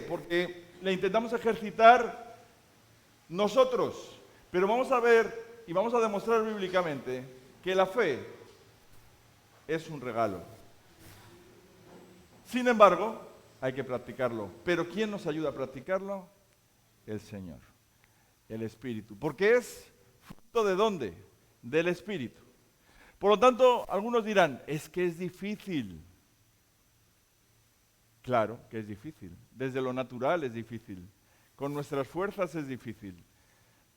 Porque la intentamos ejercitar nosotros. Pero vamos a ver y vamos a demostrar bíblicamente que la fe es un regalo. Sin embargo, hay que practicarlo. ¿Pero quién nos ayuda a practicarlo? El Señor, el Espíritu. Porque es fruto ¿de dónde? Del Espíritu. Por lo tanto, algunos dirán, es que es difícil. Claro que es difícil. Desde lo natural es difícil. Con nuestras fuerzas es difícil.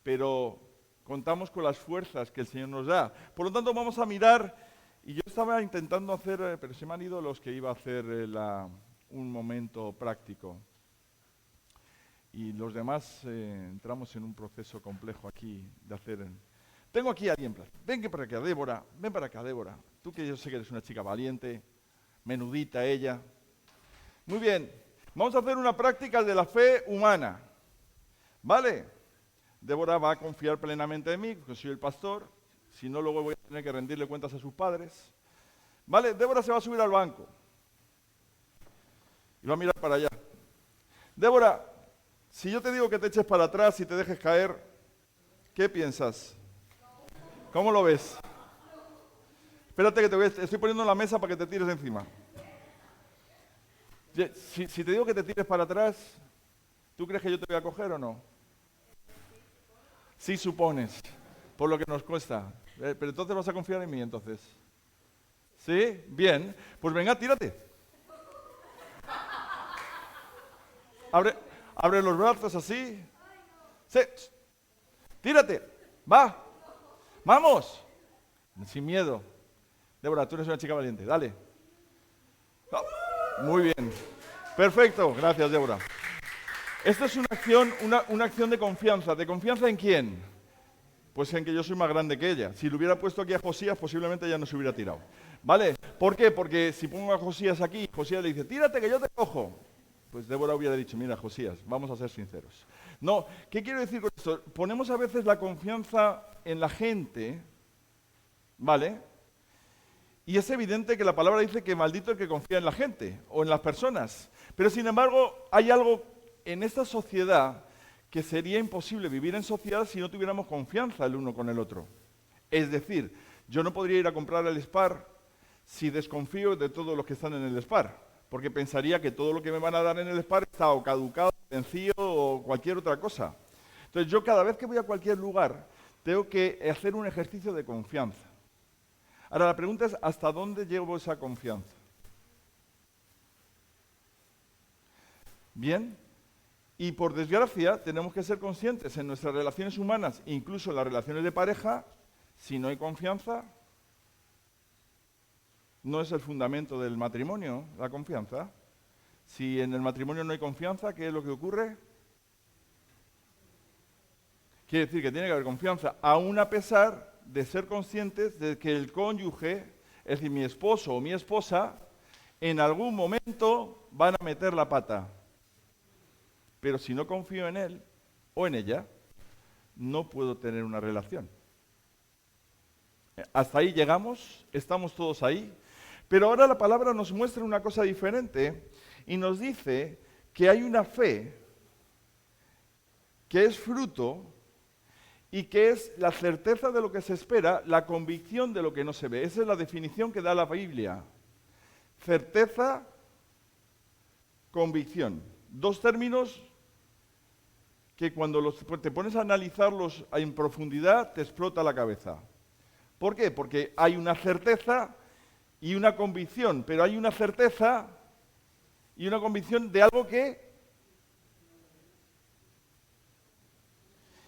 Pero contamos con las fuerzas que el Señor nos da. Por lo tanto, vamos a mirar, y yo estaba intentando hacer, pero se me han ido los que iba a hacer un momento práctico. Y los demás entramos en un proceso complejo aquí de hacer. Tengo aquí a alguien. Ven para acá, Débora. Ven para acá, Débora. Tú que yo sé que eres una chica valiente, menudita ella. Muy bien. Vamos a hacer una práctica de la fe humana. ¿Vale? Débora va a confiar plenamente en mí, porque soy el pastor. Si no, luego voy a tener que rendirle cuentas a sus padres. ¿Vale? Débora se va a subir al banco. Y va a mirar para allá. Débora, si yo te digo que te eches para atrás y te dejes caer, ¿qué piensas? ¿Cómo lo ves? Espérate que te estoy poniendo en la mesa para que te tires encima. Si te digo que te tires para atrás, ¿tú crees que yo te voy a coger o no? Sí, supones, por lo que nos cuesta. Pero entonces vas a confiar en mí, entonces. ¿Sí? Bien. Pues venga, tírate. Abre los brazos así. Sí. Tírate. Va. Vamos. Sin miedo. Débora, tú eres una chica valiente. Dale. Oh, muy bien. Perfecto. Gracias, Débora. Esta es una acción de confianza. ¿De confianza en quién? Pues en que yo soy más grande que ella. Si lo hubiera puesto aquí a Josías, posiblemente ella no se hubiera tirado. ¿Vale? ¿Por qué? Porque si pongo a Josías aquí, Josías le dice, tírate que yo te cojo. Pues Débora hubiera dicho, mira, Josías, vamos a ser sinceros. No, ¿qué quiero decir con esto? Ponemos a veces la confianza en la gente, ¿vale? Y es evidente que la palabra dice que maldito el que confía en la gente o en las personas. Pero sin embargo, hay algo en esta sociedad que sería imposible vivir en sociedad si no tuviéramos confianza el uno con el otro. Es decir, yo no podría ir a comprar el Spar si desconfío de todos los que están en el Spar. Porque pensaría que todo lo que me van a dar en el Spar está o caducado, vencido o cualquier otra cosa. Entonces yo cada vez que voy a cualquier lugar tengo que hacer un ejercicio de confianza. Ahora la pregunta es, ¿hasta dónde llevo esa confianza? Bien, y por desgracia tenemos que ser conscientes en nuestras relaciones humanas, incluso en las relaciones de pareja, si no hay confianza, no es el fundamento del matrimonio, la confianza. Si en el matrimonio no hay confianza, ¿qué es lo que ocurre? Quiere decir que tiene que haber confianza, aun a pesar de ser conscientes de que el cónyuge, es decir, mi esposo o mi esposa, en algún momento van a meter la pata. Pero si no confío en él o en ella, no puedo tener una relación. Hasta ahí llegamos, estamos todos ahí. Pero ahora la palabra nos muestra una cosa diferente y nos dice que hay una fe que es fruto y que es la certeza de lo que se espera, la convicción de lo que no se ve. Esa es la definición que da la Biblia. Certeza, convicción. Dos términos que cuando te pones a analizarlos en profundidad te explota la cabeza. ¿Por qué? Porque hay una certeza y una convicción, pero hay una certeza y una convicción de algo que...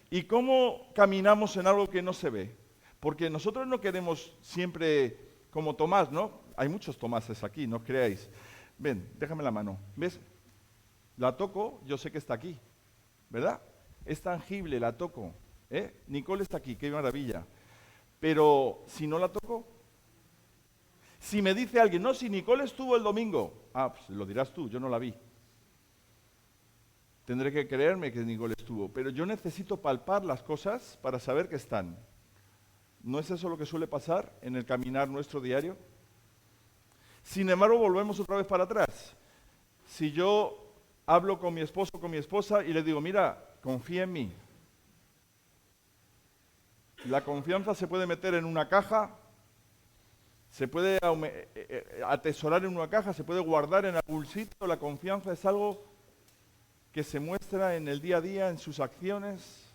¿Y cómo caminamos en algo que no se ve? Porque nosotros no queremos siempre como Tomás, ¿no? Hay muchos Tomases aquí, no os creáis. Ven, déjame la mano. ¿Ves? La toco, yo sé que está aquí, ¿verdad? Es tangible, la toco. Nicole está aquí, qué maravilla. Pero si no la toco, si me dice alguien, no, si Nicole estuvo el domingo, pues lo dirás tú, yo no la vi. Tendré que creerme que Nicole estuvo, pero yo necesito palpar las cosas para saber que están. ¿No es eso lo que suele pasar en el caminar nuestro diario? Sin embargo, volvemos otra vez para atrás. Si yo hablo con mi esposo o con mi esposa y le digo, mira, confía en mí. La confianza se puede meter en una caja, se puede atesorar en una caja, se puede guardar en algún sitio. La confianza es algo que se muestra en el día a día, en sus acciones,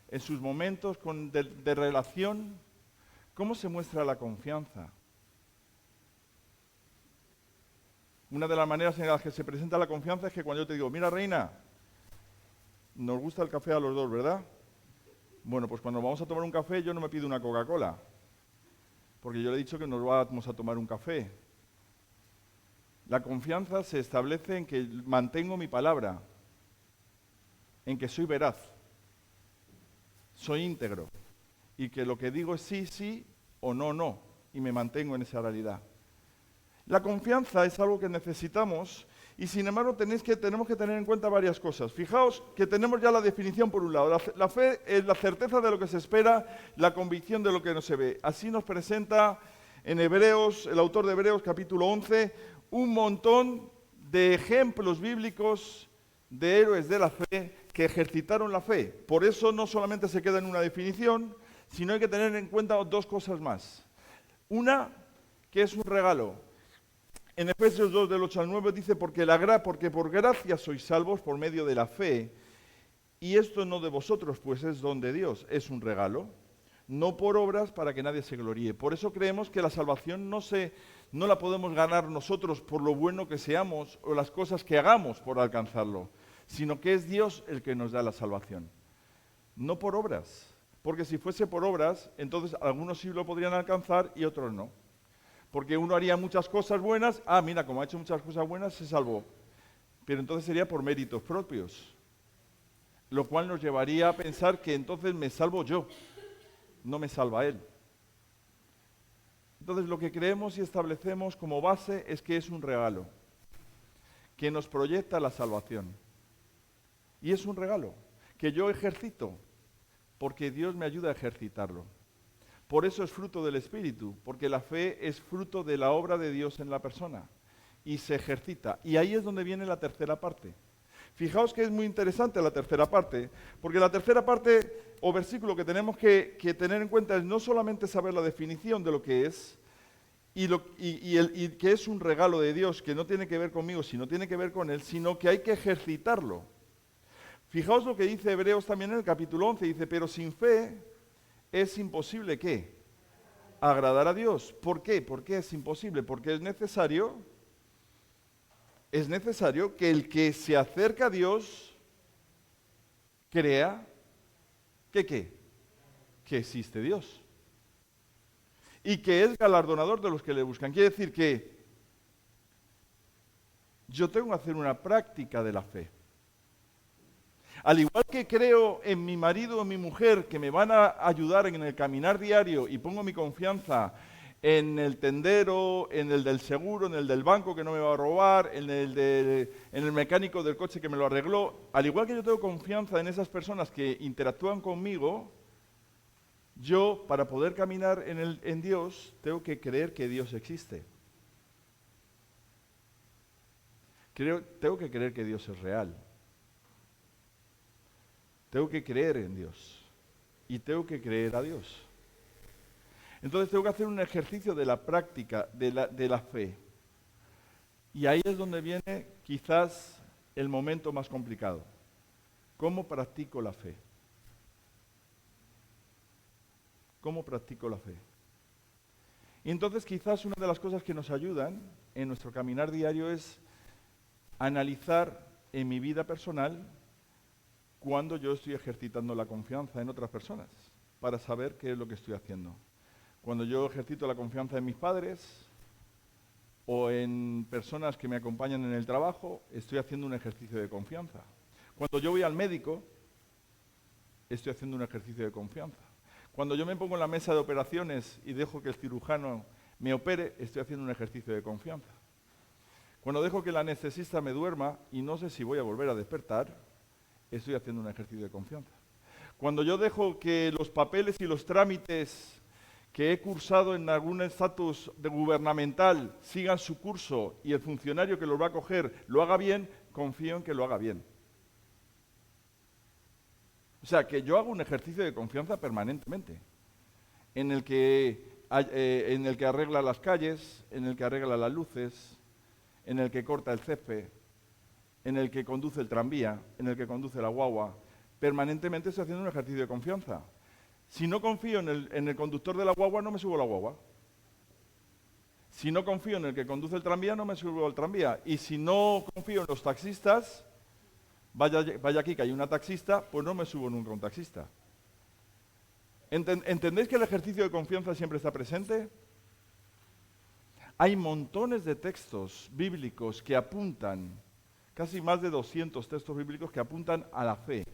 en sus momentos de relación. ¿Cómo se muestra la confianza? Una de las maneras en las que se presenta la confianza es que cuando yo te digo, mira reina, nos gusta el café a los dos, ¿verdad? Bueno, pues cuando vamos a tomar un café yo no me pido una Coca-Cola, porque yo le he dicho que nos vamos a tomar un café. La confianza se establece en que mantengo mi palabra, en que soy veraz, soy íntegro, y que lo que digo es sí, sí o no, no, y me mantengo en esa realidad. La confianza es algo que necesitamos y sin embargo tenemos que tener en cuenta varias cosas. Fijaos que tenemos ya la definición por un lado. La fe es la certeza de lo que se espera, la convicción de lo que no se ve. Así nos presenta en Hebreos, el autor de Hebreos capítulo 11, un montón de ejemplos bíblicos de héroes de la fe que ejercitaron la fe. Por eso no solamente se queda en una definición, sino hay que tener en cuenta dos cosas más. Una, que es un regalo. En Efesios 2, del 8 al 9 dice, porque por gracia sois salvos por medio de la fe, y esto no de vosotros, pues es don de Dios, es un regalo, no por obras para que nadie se gloríe. Por eso creemos que la salvación no la podemos ganar nosotros por lo bueno que seamos o las cosas que hagamos por alcanzarlo, sino que es Dios el que nos da la salvación, no por obras. Porque si fuese por obras, entonces algunos sí lo podrían alcanzar y otros no. Porque uno haría muchas cosas buenas, mira, como ha hecho muchas cosas buenas, se salvó. Pero entonces sería por méritos propios. Lo cual nos llevaría a pensar que entonces me salvo yo, no me salva Él. Entonces lo que creemos y establecemos como base es que es un regalo, que nos proyecta la salvación. Y es un regalo, que yo ejercito, porque Dios me ayuda a ejercitarlo. Por eso es fruto del Espíritu, porque la fe es fruto de la obra de Dios en la persona y se ejercita. Y ahí es donde viene la tercera parte. Fijaos que es muy interesante la tercera parte, porque la tercera parte o versículo que tenemos que tener en cuenta es no solamente saber la definición de lo que es y que es un regalo de Dios que no tiene que ver conmigo, sino tiene que ver con Él, sino que hay que ejercitarlo. Fijaos lo que dice Hebreos también en el capítulo 11, dice, pero sin fe es imposible, ¿qué? Agradar a Dios. ¿Por qué? ¿Por qué es imposible? Porque es necesario que el que se acerca a Dios crea que ¿qué? Que existe Dios. Y que es galardonador de los que le buscan. Quiere decir que yo tengo que hacer una práctica de la fe. Al igual que creo en mi marido o mi mujer que me van a ayudar en el caminar diario y pongo mi confianza en el tendero, en el del seguro, en el del banco que no me va a robar, en el mecánico del coche que me lo arregló, al igual que yo tengo confianza en esas personas que interactúan conmigo, yo para poder caminar en Dios tengo que creer que Dios existe. Tengo que creer que Dios es real. Tengo que creer en Dios y tengo que creer a Dios. Entonces tengo que hacer un ejercicio de la práctica, de la fe. Y ahí es donde viene quizás el momento más complicado. ¿Cómo practico la fe? ¿Cómo practico la fe? Y entonces quizás una de las cosas que nos ayudan en nuestro caminar diario es analizar en mi vida personal cuando yo estoy ejercitando la confianza en otras personas, para saber qué es lo que estoy haciendo. Cuando yo ejercito la confianza en mis padres o en personas que me acompañan en el trabajo, estoy haciendo un ejercicio de confianza. Cuando yo voy al médico, estoy haciendo un ejercicio de confianza. Cuando yo me pongo en la mesa de operaciones y dejo que el cirujano me opere, estoy haciendo un ejercicio de confianza. Cuando dejo que el anestesista me duerma y no sé si voy a volver a despertar, estoy haciendo un ejercicio de confianza. Cuando yo dejo que los papeles y los trámites que he cursado en algún estatus gubernamental sigan su curso y el funcionario que los va a coger lo haga bien, confío en que lo haga bien. O sea, que yo hago un ejercicio de confianza permanentemente, en el que arregla las calles, en el que arregla las luces, en el que corta el césped, en el que conduce el tranvía, en el que conduce la guagua. Permanentemente estoy haciendo un ejercicio de confianza. Si no confío en el conductor de la guagua, no me subo a la guagua. Si no confío en el que conduce el tranvía, no me subo al tranvía. Y si no confío en los taxistas, vaya aquí que hay una taxista, pues no me subo nunca a un taxista. ¿Entendéis que el ejercicio de confianza siempre está presente? Hay montones de textos bíblicos que apuntan, casi más de 200 textos bíblicos que apuntan a la fe,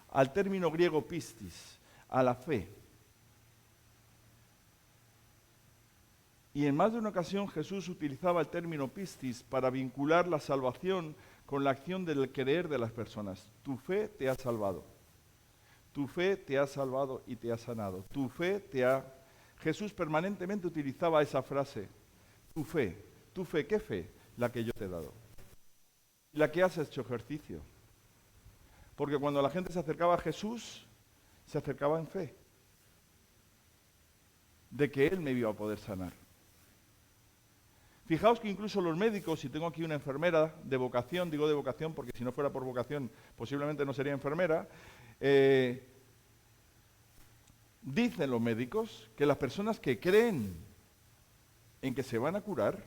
al término griego pistis, a la fe. Y en más de una ocasión Jesús utilizaba el término pistis para vincular la salvación con la acción del creer de las personas. Tu fe te ha salvado. Tu fe te ha salvado y te ha sanado. Tu fe te ha... Jesús permanentemente utilizaba esa frase. Tu fe, ¿qué fe? La que yo te he dado. La que has hecho ejercicio. Porque cuando la gente se acercaba a Jesús, se acercaba en fe. De que Él me iba a poder sanar. Fijaos que incluso los médicos, y tengo aquí una enfermera de vocación, digo de vocación porque si no fuera por vocación posiblemente no sería enfermera, dicen los médicos que las personas que creen en que se van a curar,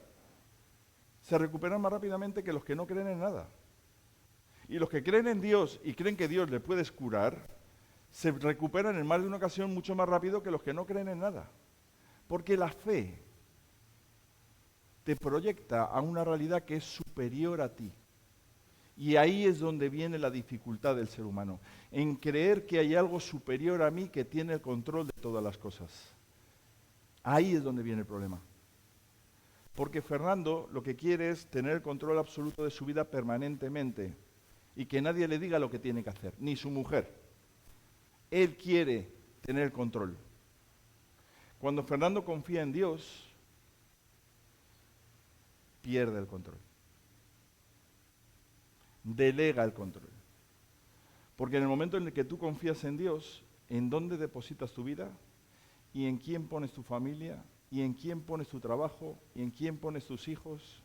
se recuperan más rápidamente que los que no creen en nada. Y los que creen en Dios y creen que Dios le puede curar, se recuperan en más de una ocasión mucho más rápido que los que no creen en nada. Porque la fe te proyecta a una realidad que es superior a ti. Y ahí es donde viene la dificultad del ser humano, en creer que hay algo superior a mí que tiene el control de todas las cosas. Ahí es donde viene el problema. Porque Fernando lo que quiere es tener el control absoluto de su vida permanentemente y que nadie le diga lo que tiene que hacer, ni su mujer. Él quiere tener el control. Cuando Fernando confía en Dios, pierde el control. Delega el control. Porque en el momento en el que tú confías en Dios, ¿en dónde depositas tu vida? ¿Y en quién pones tu familia? ¿Y en quién pones tu trabajo? ¿Y en quién pones tus hijos?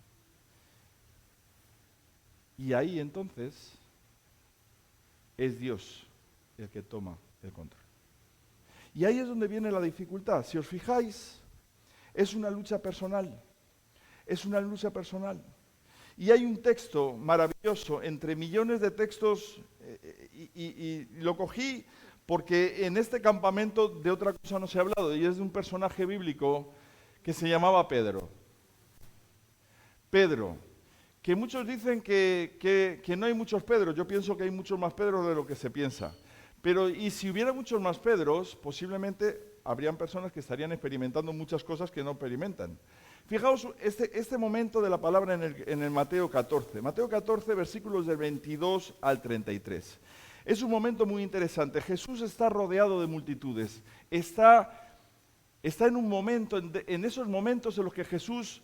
Y ahí entonces es Dios el que toma el control. Y ahí es donde viene la dificultad. Si os fijáis, es una lucha personal. Es una lucha personal. Y hay un texto maravilloso entre millones de textos y lo cogí porque en este campamento de otra cosa no se ha hablado y es de un personaje bíblico que se llamaba Pedro. Pedro, que muchos dicen que no hay muchos Pedros. Yo pienso que hay muchos más Pedros de lo que se piensa. Pero y si hubiera muchos más Pedros, posiblemente habrían personas que estarían experimentando muchas cosas que no experimentan. Fijaos este momento de la palabra en el Mateo 14. Mateo 14, versículos del 22 al 33. Es un momento muy interesante. Jesús está rodeado de multitudes. Está en un momento, en esos momentos en los que Jesús,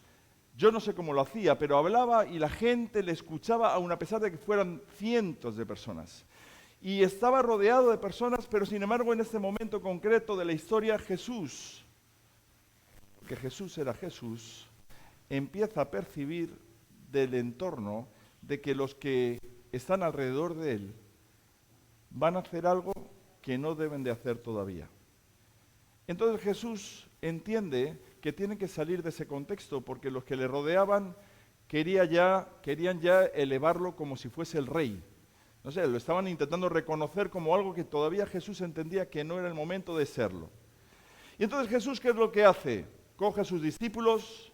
yo no sé cómo lo hacía, pero hablaba y la gente le escuchaba aun a pesar de que fueran cientos de personas. Y estaba rodeado de personas, pero sin embargo en este momento concreto de la historia Jesús, que Jesús era Jesús, empieza a percibir del entorno de que los que están alrededor de él van a hacer algo que no deben de hacer todavía. Entonces Jesús entiende que tiene que salir de ese contexto porque los que le rodeaban querían ya elevarlo como si fuese el rey. No sé, lo estaban intentando reconocer como algo que todavía Jesús entendía que no era el momento de serlo. Y entonces Jesús, ¿qué es lo que hace? Coge a sus discípulos,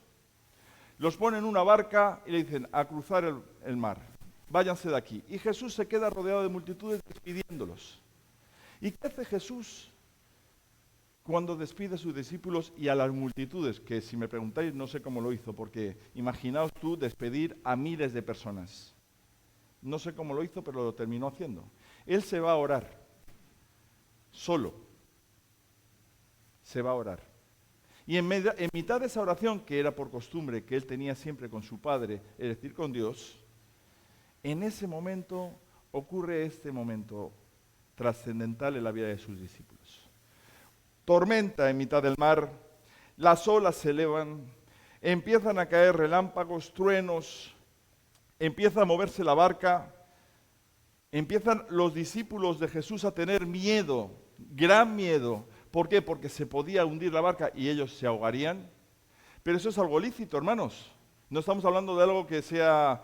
los pone en una barca y le dicen a cruzar el mar. Váyanse de aquí. Y Jesús se queda rodeado de multitudes despidiéndolos. ¿Y qué hace Jesús cuando despide a sus discípulos y a las multitudes? Que si me preguntáis no sé cómo lo hizo, porque imaginaos tú despedir a miles de personas. No sé cómo lo hizo, pero lo terminó haciendo. Él se va a orar, solo. Se va a orar. Y en mitad de esa oración, que era por costumbre, que él tenía siempre con su Padre, es decir, con Dios, En ese momento ocurre este momento trascendental en la vida de sus discípulos. Tormenta en mitad del mar, las olas se elevan, empiezan a caer relámpagos, truenos, empieza a moverse la barca, empiezan los discípulos de Jesús a tener miedo, gran miedo. ¿Por qué? Porque se podía hundir la barca y ellos se ahogarían. Pero eso es algo lícito, hermanos. No estamos hablando de algo que sea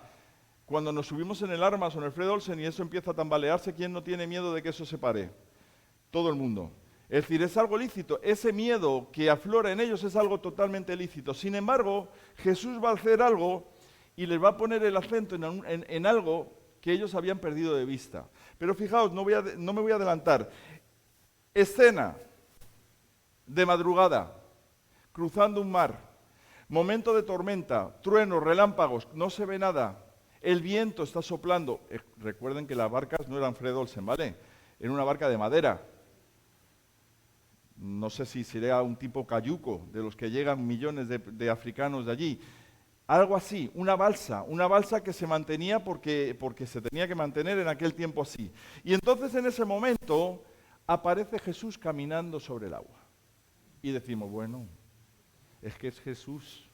cuando nos subimos en el Armas o en el Fred Olsen y eso empieza a tambalearse. ¿Quién no tiene miedo de que eso se pare? Todo el mundo. Es decir, es algo lícito. Ese miedo que aflora en ellos es algo totalmente lícito. Sin embargo, Jesús va a hacer algo y les va a poner el acento en algo que ellos habían perdido de vista. Pero fijaos, no me voy a adelantar. Escena de madrugada, cruzando un mar, momento de tormenta, truenos, relámpagos, no se ve nada, el viento está soplando. Recuerden que las barcas no eran Fred Olsen, ¿vale? Era una barca de madera. No sé si sería un tipo cayuco, de los que llegan millones de africanos de allí. Algo así, una balsa que se mantenía porque se tenía que mantener en aquel tiempo así. Y entonces en ese momento aparece Jesús caminando sobre el agua. Y decimos, bueno, es que es Jesús.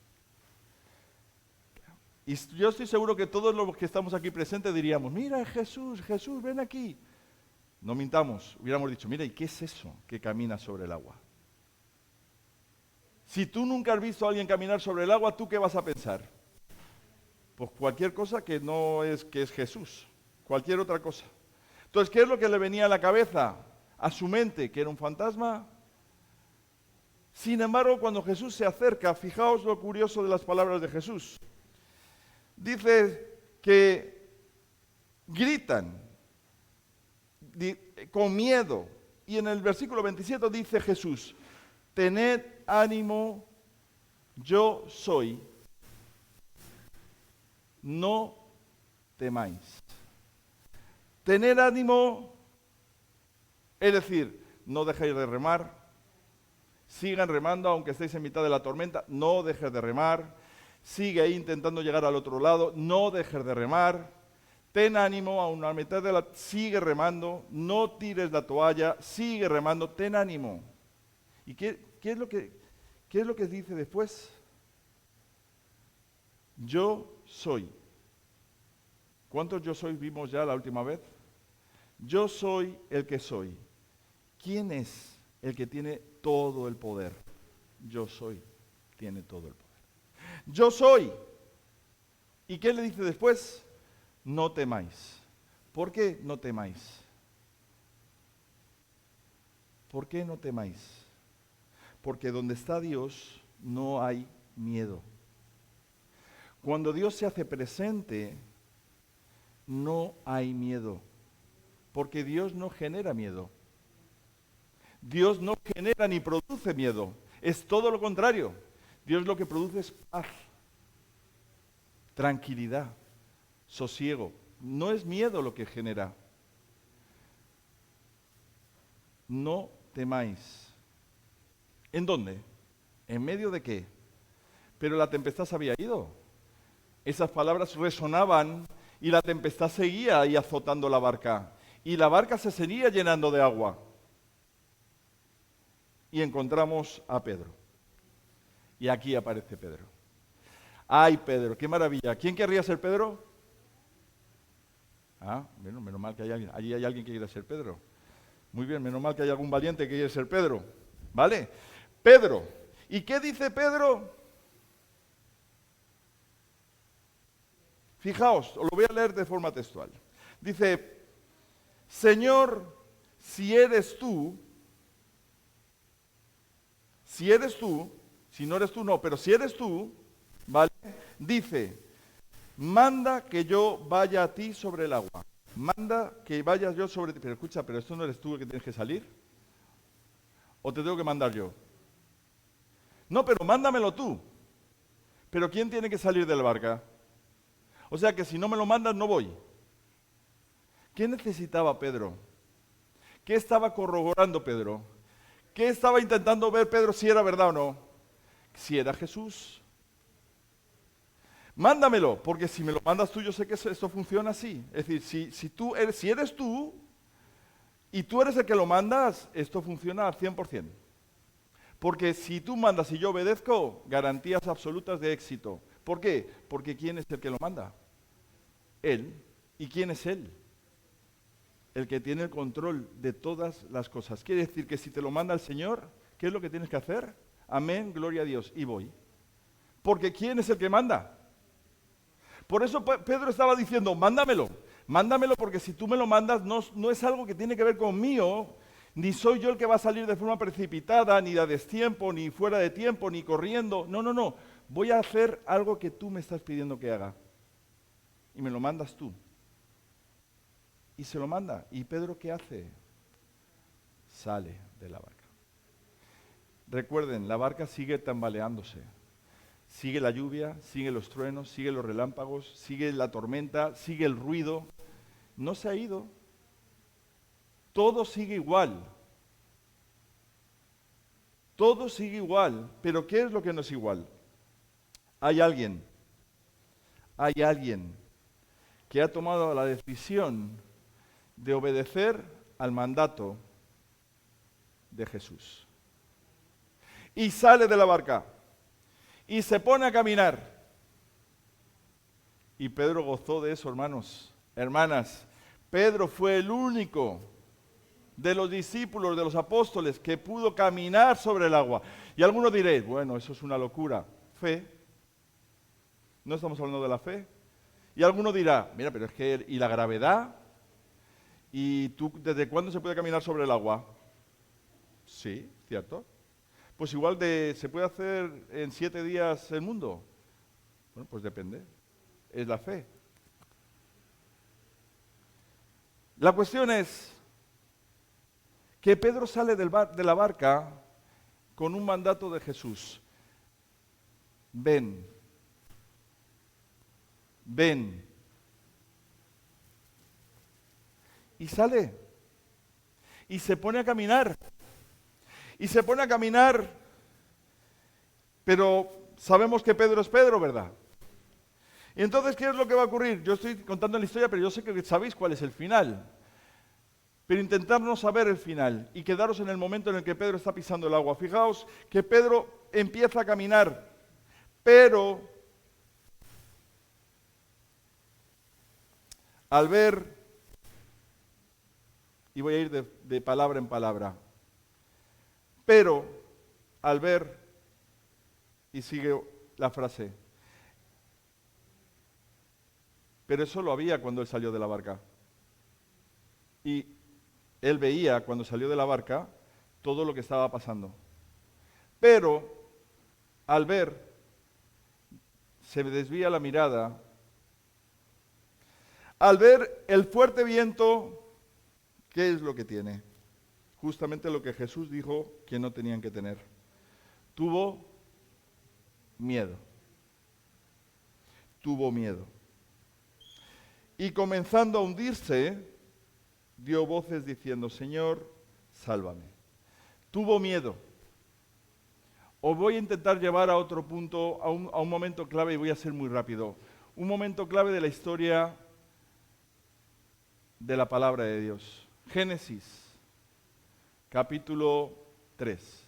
Y yo estoy seguro que todos los que estamos aquí presentes diríamos, mira, es Jesús, Jesús, ven aquí. No mintamos, hubiéramos dicho, mira, ¿y qué es eso que camina sobre el agua? Si tú nunca has visto a alguien caminar sobre el agua, ¿tú qué vas a pensar? Pues cualquier cosa que no es que es Jesús, cualquier otra cosa. Entonces, ¿qué es lo que le venía a la cabeza, a su mente? ¿Que era un fantasma? Sin embargo, cuando Jesús se acerca, fijaos lo curioso de las palabras de Jesús. Dice que gritan con miedo. Y en el versículo 27 dice Jesús, tened ánimo, yo soy, no temáis. Tened ánimo, es decir, no dejéis de remar, sigan remando aunque estéis en mitad de la tormenta, no dejes de remar, sigue ahí intentando llegar al otro lado, no dejes de remar, ten ánimo, a una mitad de la... sigue remando, no tires la toalla, sigue remando, ten ánimo. ¿Y qué es lo que dice después? Yo soy. ¿Cuántos yo soy vimos ya la última vez? Yo soy el que soy. ¿Quién es el que tiene todo el poder? Yo soy, tiene todo el poder. Yo soy. ¿Y qué le dice después? No temáis. ¿Por qué no temáis? ¿Por qué no temáis? Porque donde está Dios no hay miedo. Cuando Dios se hace presente, no hay miedo. Porque Dios no genera miedo. Dios no genera ni produce miedo. Es todo lo contrario. Dios lo que produce es paz, tranquilidad, sosiego. No es miedo lo que genera. No temáis. ¿En dónde? ¿En medio de qué? Pero la tempestad se había ido. Esas palabras resonaban y la tempestad seguía ahí azotando la barca. Y la barca se seguía llenando de agua. Y encontramos a Pedro. Y aquí aparece Pedro. ¡Ay, Pedro! ¡Qué maravilla! ¿Quién querría ser Pedro? Ah, bueno, menos mal que hay alguien. Allí hay alguien que quiere ser Pedro. Muy bien, menos mal que hay algún valiente que quiere ser Pedro. ¿Vale? Pedro. ¿Y qué dice Pedro? Fijaos, os lo voy a leer de forma textual. Dice, Señor, si eres tú, si no eres tú no, pero si eres tú, ¿vale? Dice, manda que yo vaya a ti sobre el agua. Manda que vaya yo sobre ti. Pero escucha, ¿pero esto no eres tú el que tienes que salir? ¿O te tengo que mandar yo? No, pero mándamelo tú. ¿Pero quién tiene que salir de la barca? O sea que si no me lo mandas, no voy. ¿Qué necesitaba Pedro? ¿Qué estaba corroborando Pedro? ¿Qué estaba intentando ver Pedro si era verdad o no? Si era Jesús. Mándamelo, porque si me lo mandas tú, yo sé que esto funciona así. Es decir, si eres tú y tú eres el que lo mandas, esto funciona al 100%. Porque si tú mandas y yo obedezco, garantías absolutas de éxito. ¿Por qué? Porque ¿quién es el que lo manda? Él. ¿Y quién es Él? El que tiene el control de todas las cosas. Quiere decir que si te lo manda el Señor, ¿qué es lo que tienes que hacer? Amén, gloria a Dios. Y voy. Porque ¿quién es el que manda? Por eso Pedro estaba diciendo, mándamelo. Mándamelo porque si tú me lo mandas no es algo que tiene que ver conmigo, ni soy yo el que va a salir de forma precipitada, ni a destiempo, ni fuera de tiempo, ni corriendo. No. Voy a hacer algo que tú me estás pidiendo que haga. Y me lo mandas tú. Y se lo manda. ¿Y Pedro qué hace? Sale de la barca. Recuerden, la barca sigue tambaleándose. Sigue la lluvia, sigue los truenos, sigue los relámpagos, sigue la tormenta, sigue el ruido. No se ha ido. Todo sigue igual. Todo sigue igual. Pero ¿qué es lo que no es igual? Hay alguien que ha tomado la decisión de obedecer al mandato de Jesús. Y sale de la barca. Y se pone a caminar. Y Pedro gozó de eso, hermanos, hermanas. Pedro fue el único de los discípulos, de los apóstoles, que pudo caminar sobre el agua. Y algunos diréis, bueno, eso es una locura. Fe. ¿No estamos hablando de la fe? Y alguno dirá, mira, pero es que, ¿y la gravedad? ¿Y tú, desde cuándo se puede caminar sobre el agua? Sí, cierto. Pues igual se puede hacer en 7 días el mundo. Bueno, pues depende. Es la fe. La cuestión es que Pedro sale de la barca con un mandato de Jesús. Ven. Ven. Y sale. Y se pone a caminar. Y se pone a caminar, pero sabemos que Pedro es Pedro, ¿verdad? Y entonces, ¿qué es lo que va a ocurrir? Yo estoy contando la historia, pero yo sé que sabéis cuál es el final. Pero intentar no saber el final y quedaros en el momento en el que Pedro está pisando el agua. Fijaos que Pedro empieza a caminar, pero al ver, y voy a ir de palabra en palabra, pero al ver, y sigue la frase, pero eso lo había cuando él salió de la barca. Y él veía cuando salió de la barca todo lo que estaba pasando. Pero al ver, se desvía la mirada. Al ver el fuerte viento, ¿qué es lo que tiene? Justamente lo que Jesús dijo que no tenían que tener. Tuvo miedo. Tuvo miedo. Y comenzando a hundirse, dio voces diciendo, Señor, sálvame. Tuvo miedo. Os voy a intentar llevar a otro punto, a un momento clave, y voy a ser muy rápido. Un momento clave de la historia de la palabra de Dios. Génesis, capítulo 3.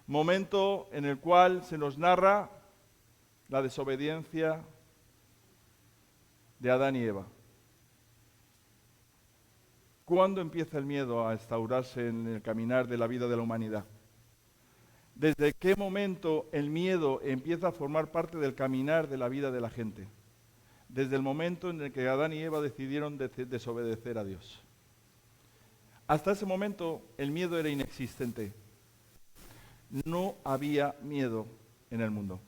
Momento en el cual se nos narra la desobediencia de Adán y Eva. ¿Cuándo empieza el miedo a instaurarse en el caminar de la vida de la humanidad? ¿Desde qué momento el miedo empieza a formar parte del caminar de la vida de la gente? Desde el momento en el que Adán y Eva decidieron desobedecer a Dios. Hasta ese momento el miedo era inexistente. No había miedo en el mundo.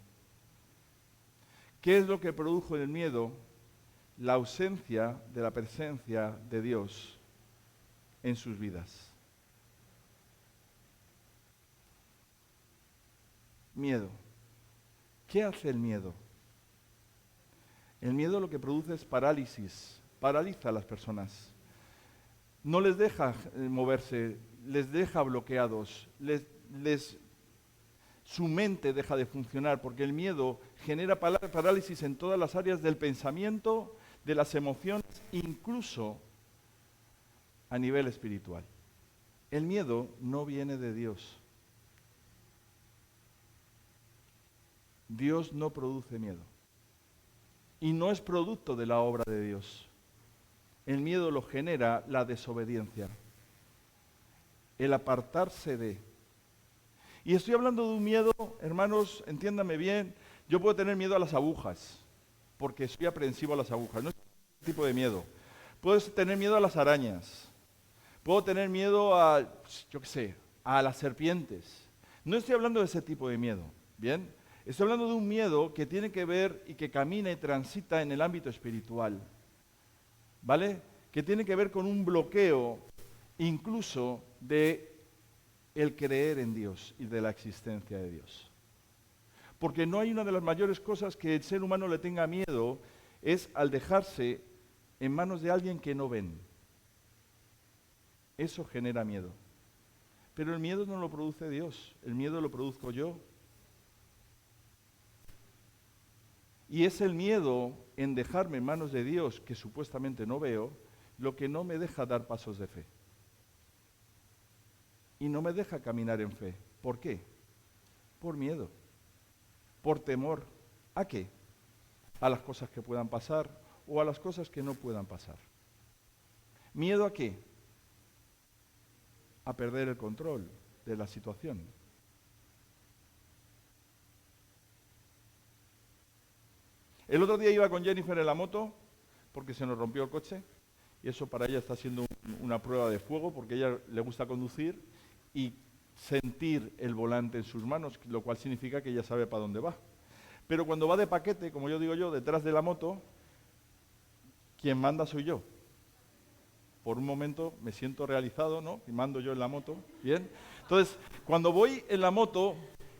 ¿Qué es lo que produjo el miedo? La ausencia de la presencia de Dios en sus vidas. Miedo. ¿Qué hace el miedo? El miedo lo que produce es parálisis, paraliza a las personas. No les deja moverse, les deja bloqueados, les su mente deja de funcionar, porque el miedo genera parálisis en todas las áreas del pensamiento, de las emociones, incluso a nivel espiritual. El miedo no viene de Dios. Dios no produce miedo. Y no es producto de la obra de Dios. El miedo lo genera la desobediencia, el apartarse de. Y estoy hablando de un miedo, hermanos, entiéndame bien, yo puedo tener miedo a las agujas, porque soy aprehensivo a las agujas, no es un tipo de miedo. Puedo tener miedo a las arañas, puedo tener miedo a, yo qué sé, a las serpientes. No estoy hablando de ese tipo de miedo, ¿bien? Estoy hablando de un miedo que tiene que ver y que camina y transita en el ámbito espiritual, ¿vale? Que tiene que ver con un bloqueo incluso de el creer en Dios y de la existencia de Dios. Porque no hay una de las mayores cosas que el ser humano le tenga miedo es al dejarse en manos de alguien que no ven. Eso genera miedo. Pero el miedo no lo produce Dios, el miedo lo produzco yo. Y es el miedo en dejarme en manos de Dios, que supuestamente no veo, lo que no me deja dar pasos de fe. Y no me deja caminar en fe. ¿Por qué? Por miedo, por temor. ¿A qué? A las cosas que puedan pasar o a las cosas que no puedan pasar. ¿Miedo a qué? A perder el control de la situación. El otro día iba con Jennifer en la moto porque se nos rompió el coche y eso para ella está siendo una prueba de fuego porque a ella le gusta conducir y sentir el volante en sus manos, lo cual significa que ella sabe para dónde va. Pero cuando va de paquete, como yo digo yo, detrás de la moto, quien manda soy yo. Por un momento me siento realizado, ¿no? Y mando yo en la moto, ¿bien? Entonces, cuando voy en la moto,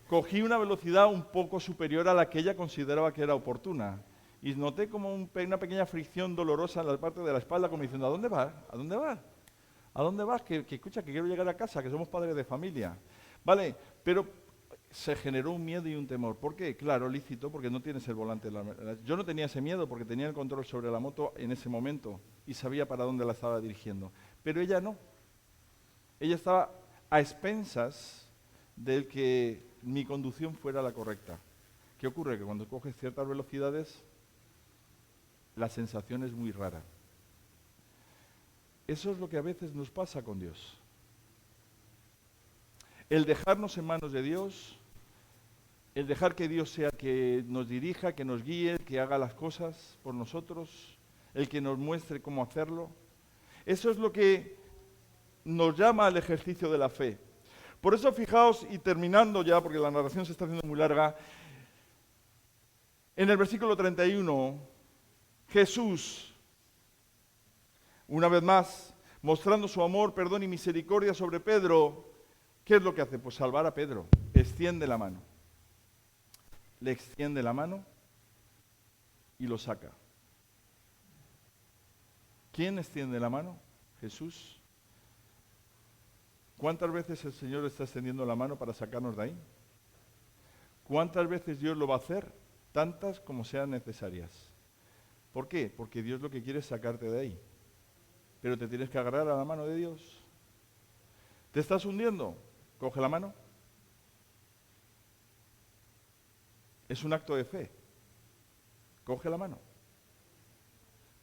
cogí una velocidad un poco superior a la que ella consideraba que era oportuna. Y noté como una pequeña fricción dolorosa en la parte de la espalda, como diciendo, ¿a dónde vas? ¿A dónde vas? ¿A dónde vas? Que escucha, que quiero llegar a casa, que somos padres de familia. Vale, pero se generó un miedo y un temor. ¿Por qué? Claro, lícito, porque no tienes el volante. Yo no tenía ese miedo porque tenía el control sobre la moto en ese momento y sabía para dónde la estaba dirigiendo. Pero ella no. Ella estaba a expensas de que mi conducción fuera la correcta. ¿Qué ocurre? Que cuando coges ciertas velocidades, la sensación es muy rara. Eso es lo que a veces nos pasa con Dios. El dejarnos en manos de Dios, el dejar que Dios sea que nos dirija, que nos guíe, que haga las cosas por nosotros, el que nos muestre cómo hacerlo. Eso es lo que nos llama al ejercicio de la fe. Por eso fijaos, y terminando ya, porque la narración se está haciendo muy larga, en el versículo 31, Jesús, una vez más, mostrando su amor, perdón y misericordia sobre Pedro, ¿qué es lo que hace? Pues salvar a Pedro. Extiende la mano. Le extiende la mano y lo saca. ¿Quién extiende la mano? Jesús. ¿Cuántas veces el Señor está extendiendo la mano para sacarnos de ahí? ¿Cuántas veces Dios lo va a hacer? Tantas como sean necesarias. ¿Por qué? Porque Dios lo que quiere es sacarte de ahí. Pero te tienes que agarrar a la mano de Dios. ¿Te estás hundiendo? Coge la mano. Es un acto de fe. Coge la mano.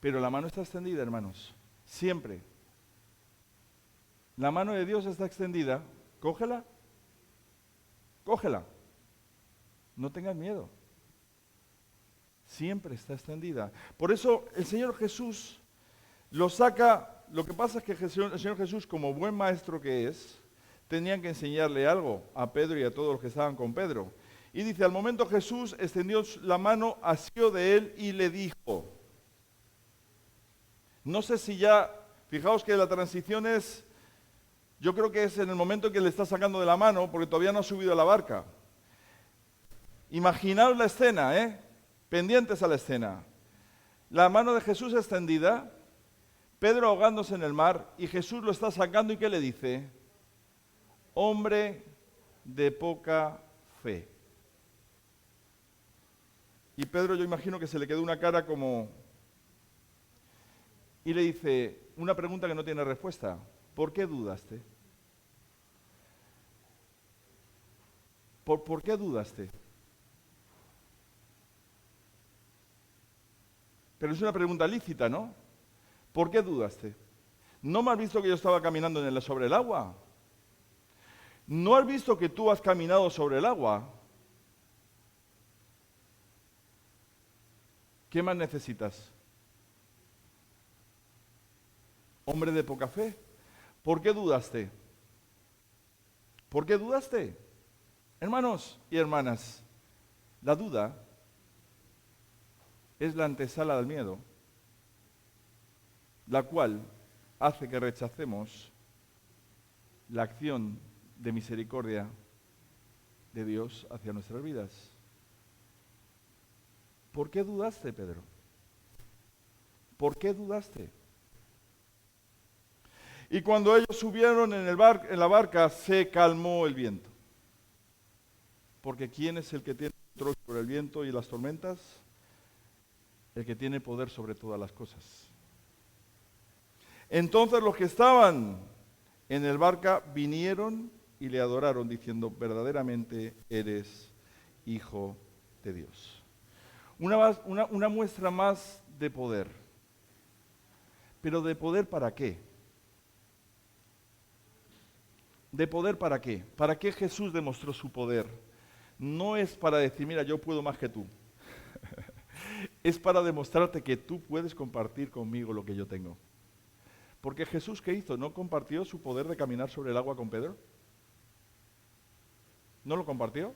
Pero la mano está extendida, hermanos. Siempre. La mano de Dios está extendida. Cógela. Cógela. No tengas miedo. Siempre está extendida. Por eso el Señor Jesús lo saca. Lo que pasa es que el Señor Jesús, como buen maestro que es, tenían que enseñarle algo a Pedro y a todos los que estaban con Pedro. Y dice, al momento Jesús extendió la mano, asió de él y le dijo. No sé si ya, fijaos que la transición es, yo creo que es en el momento en que le está sacando de la mano, porque todavía no ha subido a la barca. Imaginaos la escena, pendientes a la escena. La mano de Jesús extendida, Pedro ahogándose en el mar, y Jesús lo está sacando, ¿y qué le dice? Hombre de poca fe. Y Pedro, yo imagino que se le quedó una cara como... Y le dice una pregunta que no tiene respuesta. ¿Por qué dudaste? ¿Por qué dudaste? Pero es una pregunta lícita, ¿no? ¿Por qué dudaste? ¿No me has visto que yo estaba caminando sobre el agua? ¿No has visto que tú has caminado sobre el agua? ¿Qué más necesitas? Hombre de poca fe, ¿por qué dudaste? ¿Por qué dudaste? Hermanos y hermanas, la duda es la antesala del miedo, la cual hace que rechacemos la acción de misericordia de Dios hacia nuestras vidas. ¿Por qué dudaste, Pedro? ¿Por qué dudaste? Y cuando ellos subieron en la barca, se calmó el viento. Porque ¿quién es el que tiene control sobre el viento y las tormentas? El que tiene poder sobre todas las cosas. Entonces los que estaban en el barca vinieron y le adoraron, diciendo, verdaderamente eres Hijo de Dios. Una muestra más de poder. ¿Pero de poder para qué? ¿De poder para qué? ¿Para qué Jesús demostró su poder? No es para decir, mira, yo puedo más que tú. Es para demostrarte que tú puedes compartir conmigo lo que yo tengo. Porque Jesús, ¿qué hizo? ¿No compartió su poder de caminar sobre el agua con Pedro? ¿No lo compartió?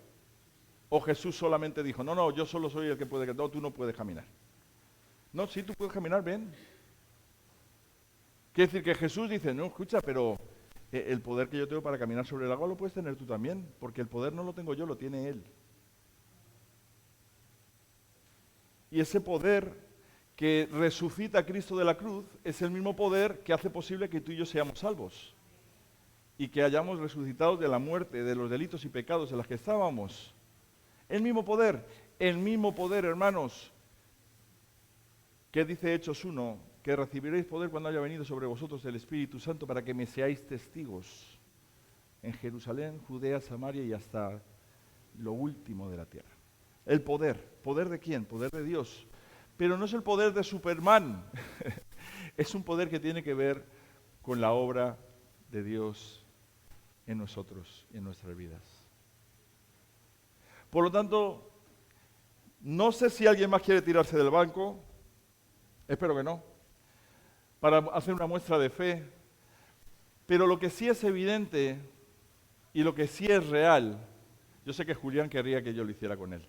¿O Jesús solamente dijo, no, yo solo soy el que puede, no, tú no puedes caminar? No, sí, tú puedes caminar, ven. Quiere decir que Jesús dice, no, escucha, pero el poder que yo tengo para caminar sobre el agua lo puedes tener tú también, porque el poder no lo tengo yo, lo tiene Él. Y ese poder que resucita a Cristo de la cruz es el mismo poder que hace posible que tú y yo seamos salvos y que hayamos resucitado de la muerte, de los delitos y pecados en los que estábamos. El mismo poder, hermanos, que dice Hechos 1, que recibiréis poder cuando haya venido sobre vosotros el Espíritu Santo para que me seáis testigos en Jerusalén, Judea, Samaria y hasta lo último de la tierra. El poder. ¿Poder de quién? Poder de Dios. Pero no es el poder de Superman. Es un poder que tiene que ver con la obra de Dios en nosotros, en nuestras vidas. Por lo tanto, no sé si alguien más quiere tirarse del banco. Espero que no. Para hacer una muestra de fe. Pero lo que sí es evidente y lo que sí es real, yo sé que Julián querría que yo lo hiciera con él.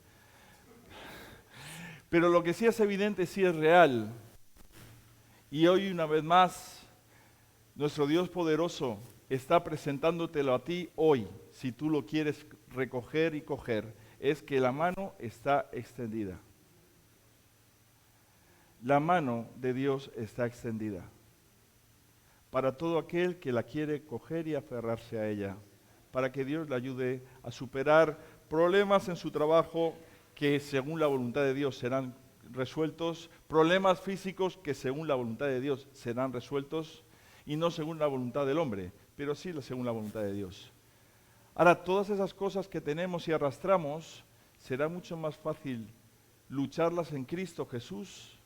Pero lo que sí es evidente, sí es real. Y hoy una vez más, nuestro Dios poderoso está presentándotelo a ti hoy, si tú lo quieres recoger y coger, es que la mano está extendida. La mano de Dios está extendida para todo aquel que la quiere coger y aferrarse a ella, para que Dios le ayude a superar problemas en su trabajo, que según la voluntad de Dios serán resueltos, problemas físicos que según la voluntad de Dios serán resueltos, y no según la voluntad del hombre, pero sí según la voluntad de Dios. Ahora, todas esas cosas que tenemos y arrastramos, será mucho más fácil lucharlas en Cristo Jesús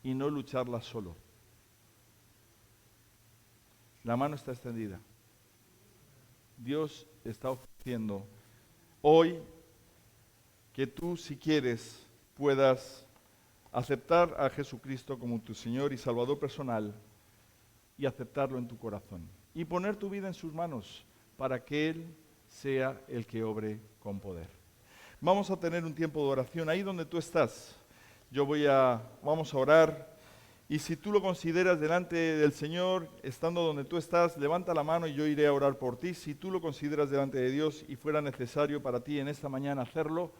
y no lucharlas solo. La mano está extendida. Dios está ofreciendo hoy que tú, si quieres, puedas aceptar a Jesucristo como tu Señor y Salvador personal y aceptarlo en tu corazón y poner tu vida en sus manos para que Él sea el que obre con poder. Vamos a tener un tiempo de oración ahí donde tú estás. Vamos a orar, y si tú lo consideras delante del Señor, estando donde tú estás, levanta la mano y yo iré a orar por ti. Si tú lo consideras delante de Dios y fuera necesario para ti en esta mañana hacerlo,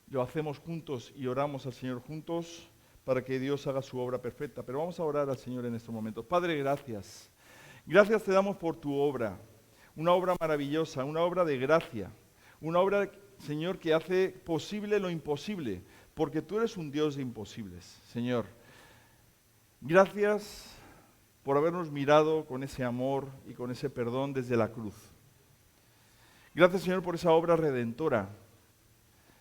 lo hacemos juntos y oramos al Señor juntos para que Dios haga su obra perfecta. Pero vamos a orar al Señor en estos momentos. Padre, gracias. Gracias te damos por tu obra, una obra maravillosa, una obra de gracia, Una obra, Señor, que hace posible lo imposible, porque tú eres un Dios de imposibles, Señor. Gracias por habernos mirado con ese amor y con ese perdón desde la cruz. Gracias, Señor, por esa obra redentora,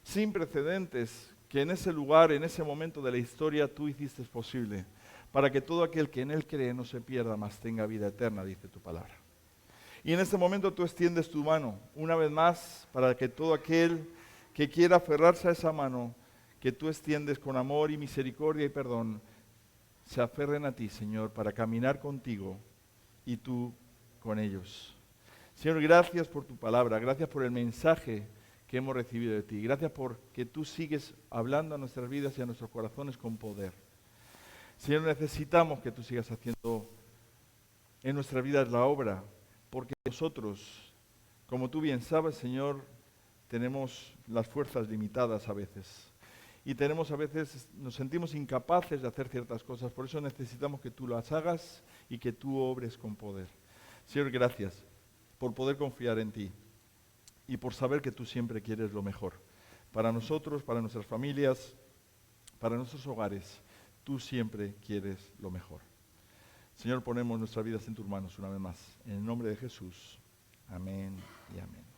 sin precedentes, que en ese lugar, en ese momento de la historia, tú hiciste posible, para que todo aquel que en Él cree no se pierda, mas tenga vida eterna, dice tu palabra. Y en este momento tú extiendes tu mano, una vez más, para que todo aquel que quiera aferrarse a esa mano, que tú extiendes con amor y misericordia y perdón, se aferren a ti, Señor, para caminar contigo y tú con ellos. Señor, gracias por tu palabra, gracias por el mensaje que hemos recibido de ti. Gracias porque tú sigues hablando a nuestras vidas y a nuestros corazones con poder. Señor, necesitamos que tú sigas haciendo en nuestras vidas la obra, porque nosotros, como tú bien sabes, Señor, tenemos las fuerzas limitadas a veces. Y tenemos a veces, nos sentimos incapaces de hacer ciertas cosas. Por eso necesitamos que tú las hagas y que tú obres con poder. Señor, gracias por poder confiar en ti y por saber que tú siempre quieres lo mejor. Para nosotros, para nuestras familias, para nuestros hogares, tú siempre quieres lo mejor. Señor, ponemos nuestras vidas en tus manos una vez más. En el nombre de Jesús. Amén y amén.